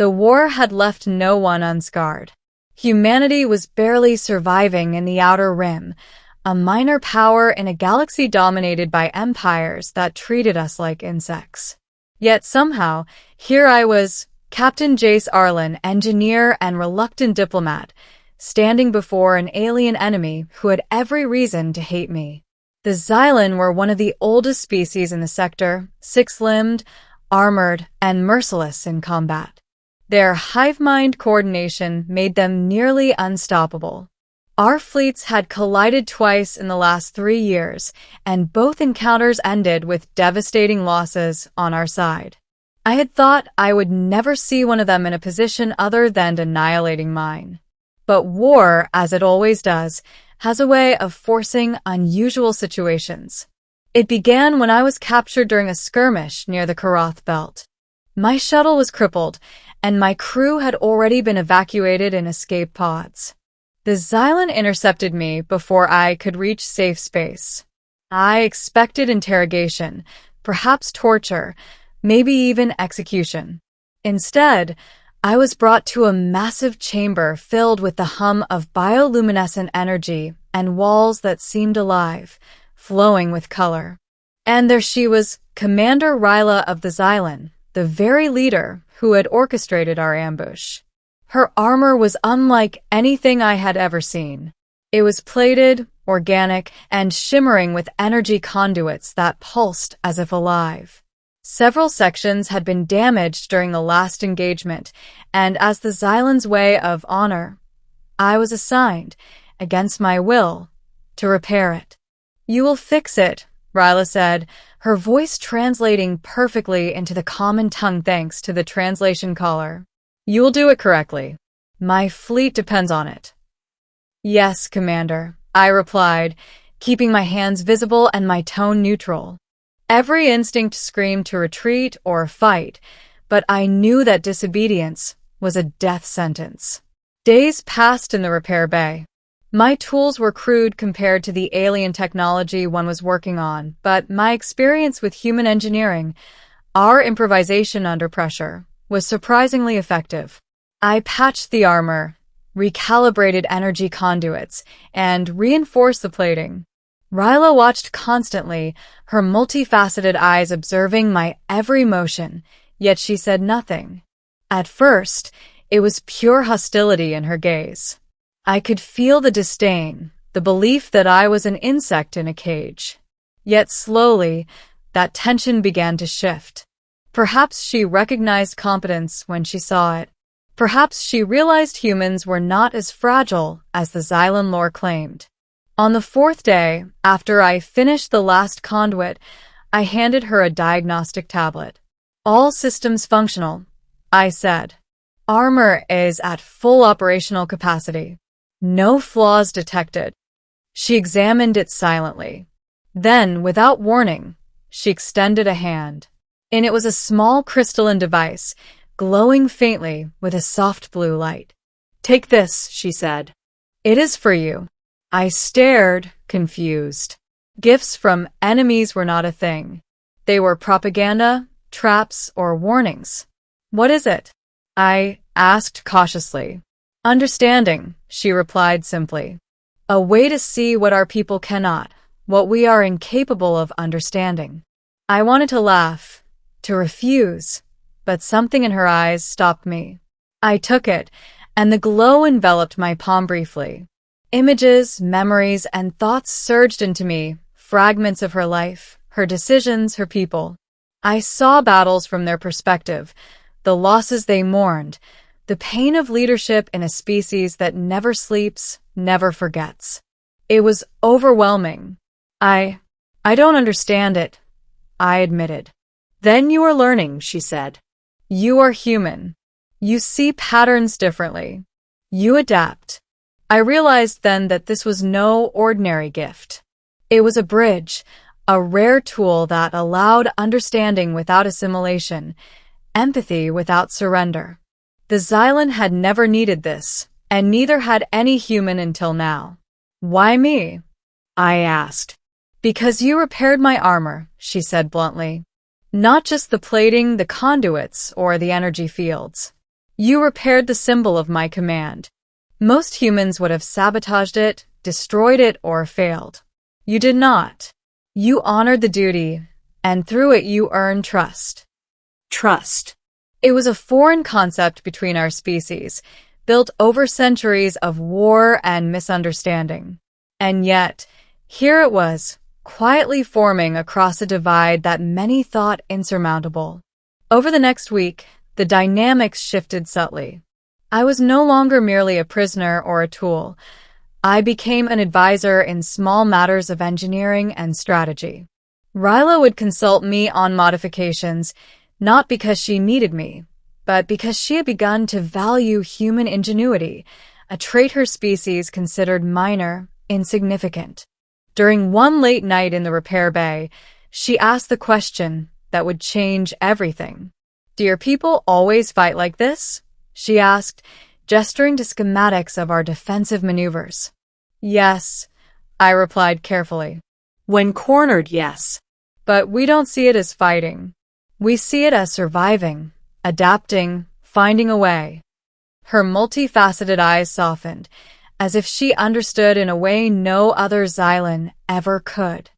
The war had left no one unscarred. Humanity was barely surviving in the Outer Rim, a minor power in a galaxy dominated by empires that treated us like insects. Yet somehow, here I was, Captain Xylen, engineer and reluctant diplomat, standing before an alien enemy who had every reason to hate me. The Xylen were one of the oldest species in the sector, six-limbed, armored, and merciless in combat. Their hive-mind coordination made them nearly unstoppable. Our fleets had collided twice in the last 3 years, and both encounters ended with devastating losses on our side. I had thought I would never see one of them in a position other than annihilating mine. But war, as it always does, has a way of forcing unusual situations. It began when I was captured during a skirmish near the Karath Belt. My shuttle was crippled, and my crew had already been evacuated in escape pods. The Xylen intercepted me before I could reach safe space. I expected interrogation, perhaps torture, maybe even execution. Instead, I was brought to a massive chamber filled with the hum of bioluminescent energy and walls that seemed alive, flowing with color. And there she was, Commander Ryla of the Xylen, the very leader who had orchestrated our ambush. Her armor was unlike anything I had ever seen. It was plated, organic, and shimmering with energy conduits that pulsed as if alive. Several sections had been damaged during the last engagement, and as the Xylen's way of honor, I was assigned, against my will, to repair it. "You will fix it," Ryla said, her voice translating perfectly into the common tongue thanks to the translation caller. "You will do it correctly. My fleet depends on it." "Yes, Commander," I replied, keeping my hands visible and my tone neutral. Every instinct screamed to retreat or fight, but I knew that disobedience was a death sentence. Days passed in the repair bay. My tools were crude compared to the alien technology one was working on, but my experience with human engineering, our improvisation under pressure, was surprisingly effective. I patched the armor, recalibrated energy conduits, and reinforced the plating. Ryla watched constantly, her multifaceted eyes observing my every motion, yet she said nothing. At first, it was pure hostility in her gaze. I could feel the disdain, the belief that I was an insect in a cage. Yet slowly, that tension began to shift. Perhaps she recognized competence when she saw it. Perhaps she realized humans were not as fragile as the Xylen lore claimed. On the 4th day, after I finished the last conduit, I handed her a diagnostic tablet. "All systems functional," I said. "Armor is at full operational capacity. No flaws detected." She examined it silently. Then, without warning, she extended a hand. In it was a small crystalline device, glowing faintly with a soft blue light. "Take this," she said. "It is for you." I stared, confused. Gifts from enemies were not a thing. They were propaganda, traps, or warnings. "What is it?" I asked cautiously. "Understanding," she replied simply. "A way to see what our people cannot, what we are incapable of understanding." I wanted to laugh, to refuse, but something in her eyes stopped me. I took it, and the glow enveloped my palm briefly. Images, memories, and thoughts surged into me, fragments of her life, her decisions, her people. I saw battles from their perspective, the losses they mourned, the pain of leadership in a species that never sleeps, never forgets. It was overwhelming. I don't understand it," I admitted. "Then you are learning," she said. "You are human. You see patterns differently. You adapt." I realized then that this was no ordinary gift. It was a bridge, a rare tool that allowed understanding without assimilation, empathy without surrender. The Xylen had never needed this, and neither had any human until now. "Why me?" I asked. "Because you repaired my armor," she said bluntly. "Not just the plating, the conduits, or the energy fields. You repaired the symbol of my command. Most humans would have sabotaged it, destroyed it, or failed. You did not. You honored the duty, and through it you earned trust. Trust. It was a foreign concept between our species, built over centuries of war and misunderstanding. And yet, here it was, quietly forming across a divide that many thought insurmountable. Over the next week, the dynamics shifted subtly. I was no longer merely a prisoner or a tool. I became an advisor in small matters of engineering and strategy. Ryla would consult me on modifications, not because she needed me, but because she had begun to value human ingenuity, a trait her species considered minor, insignificant. During one late night in the repair bay, she asked the question that would change everything. "Do your people always fight like this?" she asked, gesturing to schematics of our defensive maneuvers. "Yes," I replied carefully. When cornered, yes. "But we don't see it as fighting. We see it as surviving, adapting, finding a way." Her multifaceted eyes softened, as if she understood in a way no other Xylen ever could.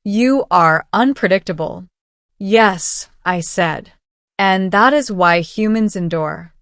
"You are unpredictable." "Yes," I said. "And that is why humans endure."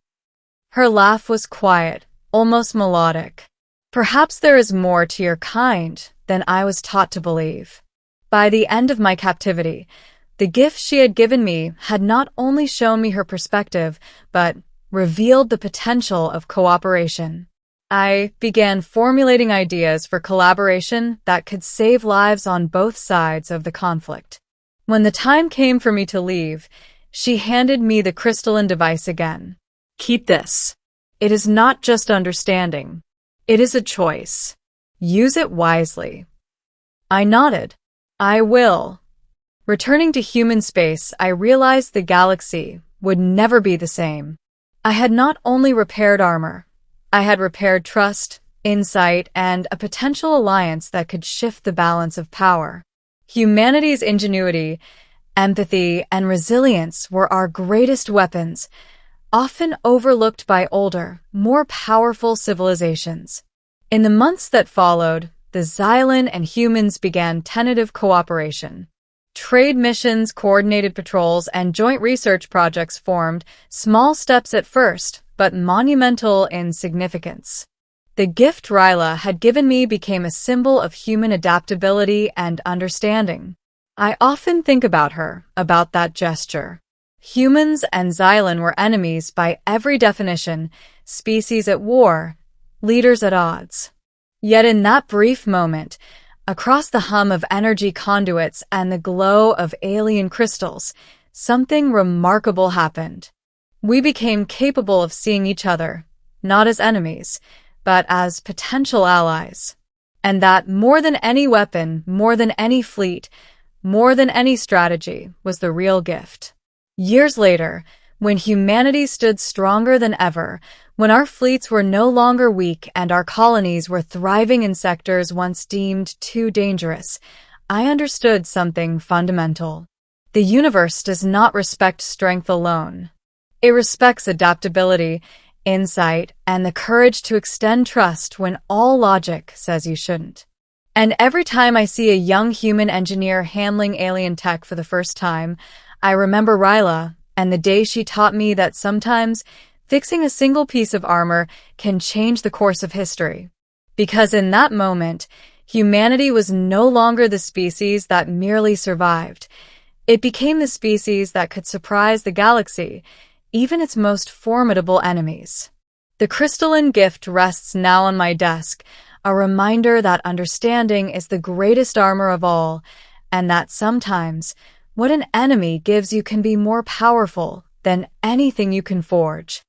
Her laugh was quiet, almost melodic. "Perhaps there is more to your kind than I was taught to believe." By the end of my captivity, the gift she had given me had not only shown me her perspective, but revealed the potential of cooperation. I began formulating ideas for collaboration that could save lives on both sides of the conflict. When the time came for me to leave, she handed me the crystalline device again. Keep this. It is not just understanding. It is a choice. Use it wisely. I nodded. I will. Returning to human space, I realized the galaxy would never be the same. I had not only repaired armor, I had repaired trust, insight, and a potential alliance that could shift the balance of power. Humanity's ingenuity, empathy, and resilience were our greatest weapons, often overlooked by older, more powerful civilizations. In the months that followed, the Xylen and humans began tentative cooperation. Trade missions, coordinated patrols, and joint research projects formed, small steps at first, but monumental in significance. The gift Ryla had given me became a symbol of human adaptability and understanding. I often think about her, about that gesture. Humans and Xylen were enemies by every definition, species at war, leaders at odds. Yet in that brief moment, across the hum of energy conduits and the glow of alien crystals, something remarkable happened. We became capable of seeing each other, not as enemies, but as potential allies. And that, more than any weapon, more than any fleet, more than any strategy, was the real gift. Years later, when humanity stood stronger than ever, when our fleets were no longer weak and our colonies were thriving in sectors once deemed too dangerous, I understood something fundamental. The universe does not respect strength alone. It respects adaptability, insight, and the courage to extend trust when all logic says you shouldn't. And every time I see a young human engineer handling alien tech for the first time, I remember Ryla and the day she taught me that sometimes fixing a single piece of armor can change the course of history. Because in that moment, humanity was no longer the species that merely survived. It became the species that could surprise the galaxy, even its most formidable enemies. The crystalline gift rests now on my desk, a reminder that understanding is the greatest armor of all, and that sometimes what an enemy gives you can be more powerful than anything you can forge.